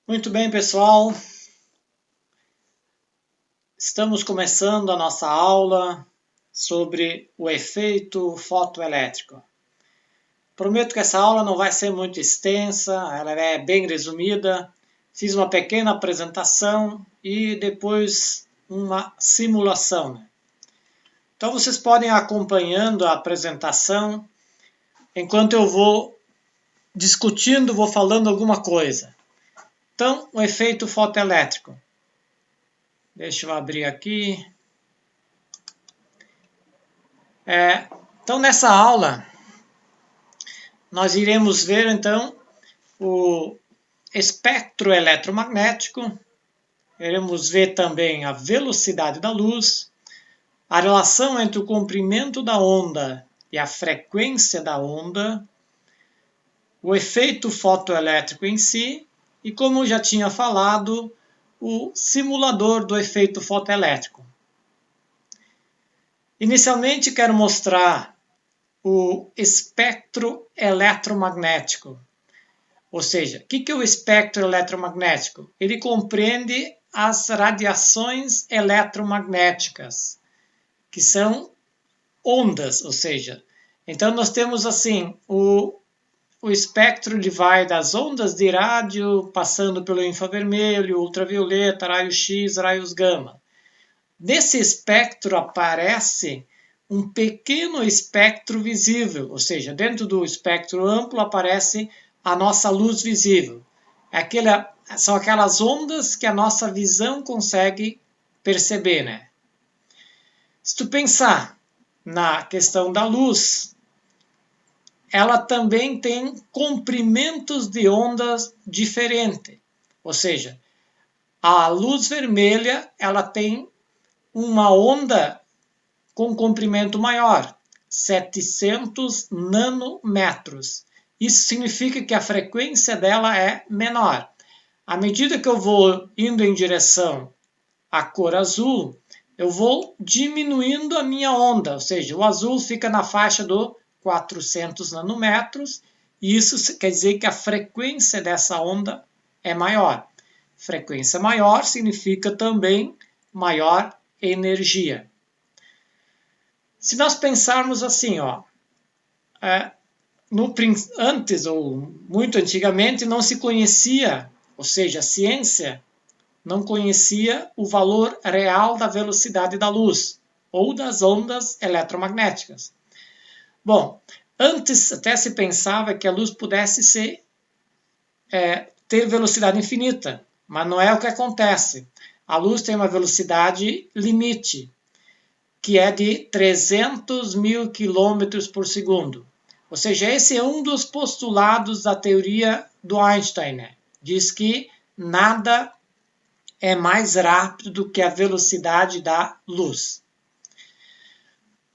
Muito bem, pessoal. Estamos começando a nossa aula sobre o efeito fotoelétrico. Prometo que essa aula não vai ser muito extensa, ela é bem resumida. Fiz uma pequena apresentação e depois uma simulação. Então vocês podem ir acompanhando a apresentação enquanto eu vou discutindo, vou falando alguma coisa. Então, o efeito fotoelétrico. Deixa eu abrir aqui. Então, nessa aula, nós iremos ver, então, o espectro eletromagnético, iremos ver também a velocidade da luz, a relação entre o comprimento da onda e a frequência da onda, o efeito fotoelétrico em si, e como eu já tinha falado, o simulador do efeito fotoelétrico. Inicialmente, quero mostrar o espectro eletromagnético. Ou seja, o que é o espectro eletromagnético? Ele compreende as radiações eletromagnéticas, que são ondas, ou seja, então nós temos assim, o espectro ele vai das ondas de rádio, passando pelo infravermelho, ultravioleta, raio-x, raios gama. Nesse espectro aparece um pequeno espectro visível, ou seja, dentro do espectro amplo aparece a nossa luz visível. São aquelas ondas que a nossa visão consegue perceber, né? Se tu pensar na questão da luz, ela também tem comprimentos de ondas diferentes. Ou seja, a luz vermelha ela tem uma onda com comprimento maior, 700 nanômetros. Isso significa que a frequência dela é menor. À medida que eu vou indo em direção à cor azul, eu vou diminuindo a minha onda, ou seja, o azul fica na faixa do 400 nanômetros, e isso quer dizer que a frequência dessa onda é maior. Frequência maior significa também maior energia. Se nós pensarmos assim, antes ou muito antigamente não se conhecia, ou seja, a ciência não conhecia o valor real da velocidade da luz ou das ondas eletromagnéticas. Bom, antes até se pensava que a luz pudesse ter velocidade infinita, mas não é o que acontece. A luz tem uma velocidade limite, que é de 300 mil quilômetros por segundo. Ou seja, esse é um dos postulados da teoria do Einstein, né? Diz que nada é mais rápido do que a velocidade da luz.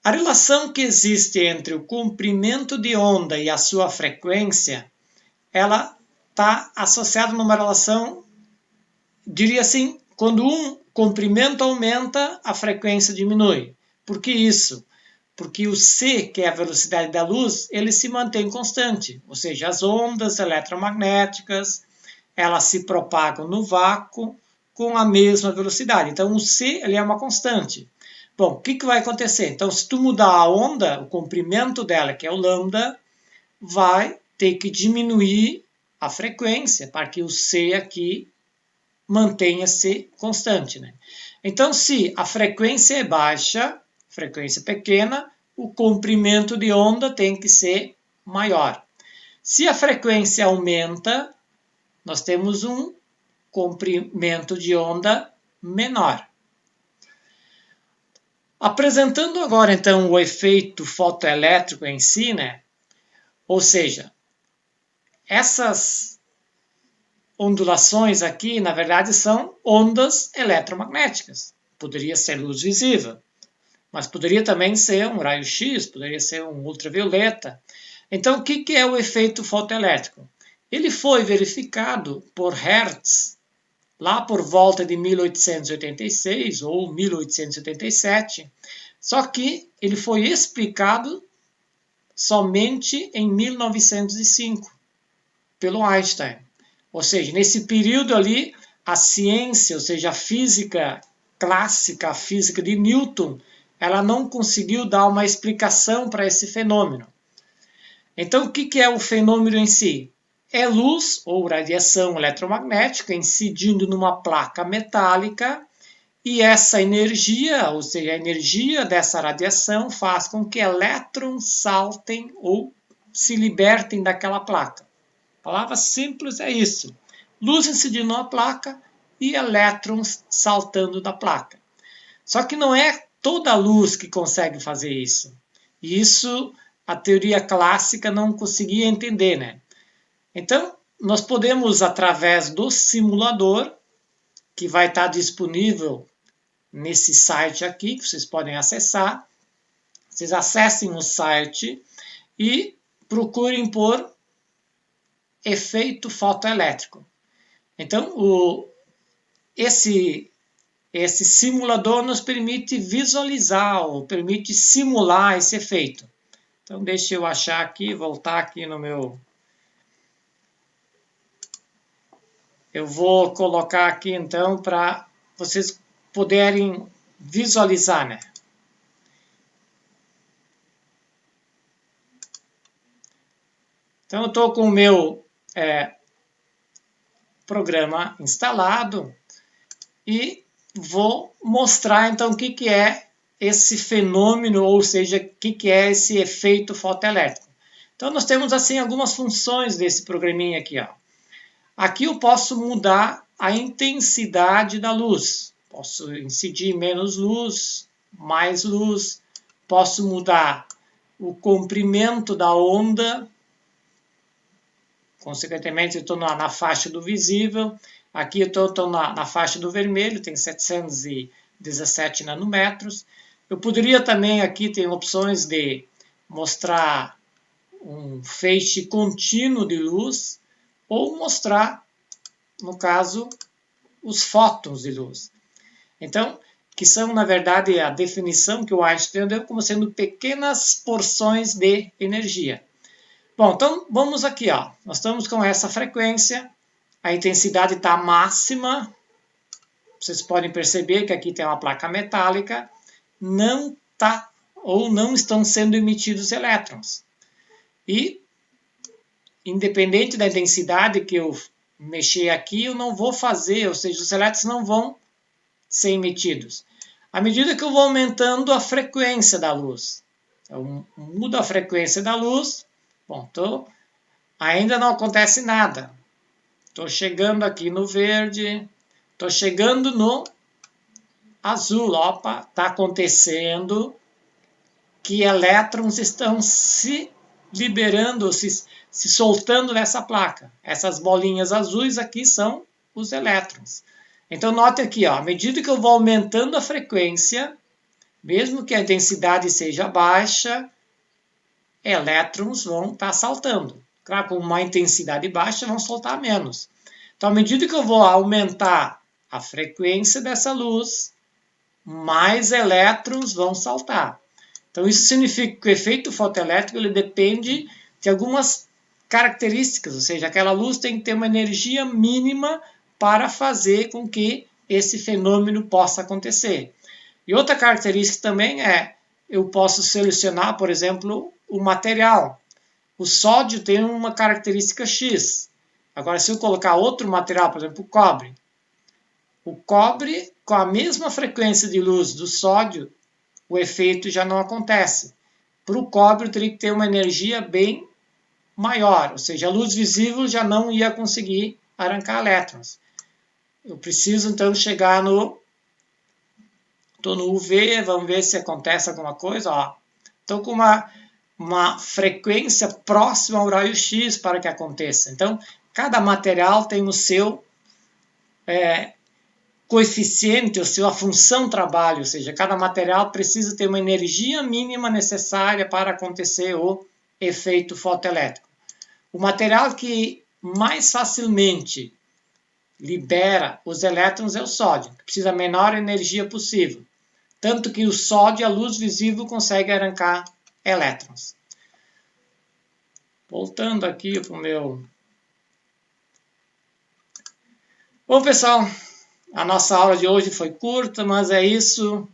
A relação que existe entre o comprimento de onda e a sua frequência, ela está associada numa relação, diria assim, quando um comprimento aumenta, a frequência diminui. Por que isso? Porque o c, que é a velocidade da luz, ele se mantém constante. Ou seja, as ondas eletromagnéticas, elas se propagam no vácuo com a mesma velocidade. Então, o c ele é uma constante. Bom, o que vai acontecer? Então, se tu mudar a onda, o comprimento dela, que é o lambda, vai ter que diminuir a frequência para que o c aqui mantenha-se constante, né? Então, se a frequência é baixa, frequência pequena, o comprimento de onda tem que ser maior. Se a frequência aumenta, nós temos um comprimento de onda menor. Apresentando agora, então, o efeito fotoelétrico em si, né? Ou seja, essas ondulações aqui, na verdade, são ondas eletromagnéticas. Poderia ser luz visível, mas poderia também ser um raio-x, poderia ser um ultravioleta. Então, o que é o efeito fotoelétrico? Ele foi verificado por Hertz lá por volta de 1886 ou 1887, só que ele foi explicado somente em 1905 pelo Einstein. Ou seja, nesse período ali, a ciência, ou seja, a física clássica, a física de Newton, ela não conseguiu dar uma explicação para esse fenômeno. Então, o que é o fenômeno em si? É luz ou radiação eletromagnética incidindo numa placa metálica, e essa energia, ou seja, a energia dessa radiação, faz com que elétrons saltem ou se libertem daquela placa. Palavra simples é isso. Luz incidindo numa placa e elétrons saltando da placa. Só que não é toda a luz que consegue fazer isso. E isso a teoria clássica não conseguia entender, né? Então, nós podemos, através do simulador, que vai estar disponível nesse site aqui, que vocês podem acessar, vocês acessem o site e procurem por efeito fotoelétrico. Então, esse simulador nos permite visualizar ou permite simular esse efeito. Então, deixa eu achar aqui, voltar aqui no meu... Eu vou colocar aqui, então, para vocês poderem visualizar, né? Então, eu estou com o meu programa instalado e vou mostrar, então, o que é esse fenômeno, ou seja, o que é esse efeito fotoelétrico. Então, nós temos, assim, algumas funções desse programinha aqui, ó. Aqui eu posso mudar a intensidade da luz. Posso incidir menos luz, mais luz. Posso mudar o comprimento da onda. Consequentemente, eu estou na faixa do visível. Aqui eu estou na faixa do vermelho, tem 717 nanômetros. Eu poderia também aqui ter opções de mostrar um feixe contínuo de luz ou mostrar, no caso, os fótons de luz. Então, que são, na verdade, a definição que o Einstein deu como sendo pequenas porções de energia. Bom, então vamos aqui, ó. Nós estamos com essa frequência, a intensidade está máxima. Vocês podem perceber que aqui tem uma placa metálica, não está ou não estão sendo emitidos elétrons. E, independente da intensidade que eu mexer aqui, eu não vou fazer, ou seja, os elétrons não vão ser emitidos. À medida que eu vou aumentando a frequência da luz, eu mudo a frequência da luz, bom, ainda não acontece nada. Estou chegando aqui no verde, estou chegando no azul. Opa, está acontecendo que elétrons estão se liberando, se soltando dessa placa. Essas bolinhas azuis aqui são os elétrons. Então, note aqui, ó, à medida que eu vou aumentando a frequência, mesmo que a intensidade seja baixa, elétrons vão estar saltando. Claro, com uma intensidade baixa, vão soltar menos. Então, à medida que eu vou aumentar a frequência dessa luz, mais elétrons vão saltar. Então, isso significa que o efeito fotoelétrico ele depende de algumas características, ou seja, aquela luz tem que ter uma energia mínima para fazer com que esse fenômeno possa acontecer. E outra característica também é, eu posso selecionar, por exemplo, o material. O sódio tem uma característica X. Agora, se eu colocar outro material, por exemplo, o cobre, com a mesma frequência de luz do sódio, o efeito já não acontece. Para o cobre, eu teria que ter uma energia bem maior, ou seja, a luz visível já não ia conseguir arrancar elétrons. Eu preciso, então, chegar Estou no UV, vamos ver se acontece alguma coisa. Estou com uma frequência próxima ao raio-x para que aconteça. Então, cada material tem o seu coeficiente, a sua função trabalho, ou seja, cada material precisa ter uma energia mínima necessária para acontecer o efeito fotoelétrico. O material que mais facilmente libera os elétrons é o sódio, que precisa da menor energia possível. Tanto que o sódio, a luz visível, consegue arrancar elétrons. Voltando aqui para o meu Bom, pessoal, a nossa aula de hoje foi curta, mas é isso.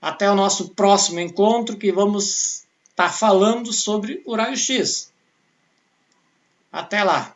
Até o nosso próximo encontro, que vamos estar falando sobre o raio-x. Até lá!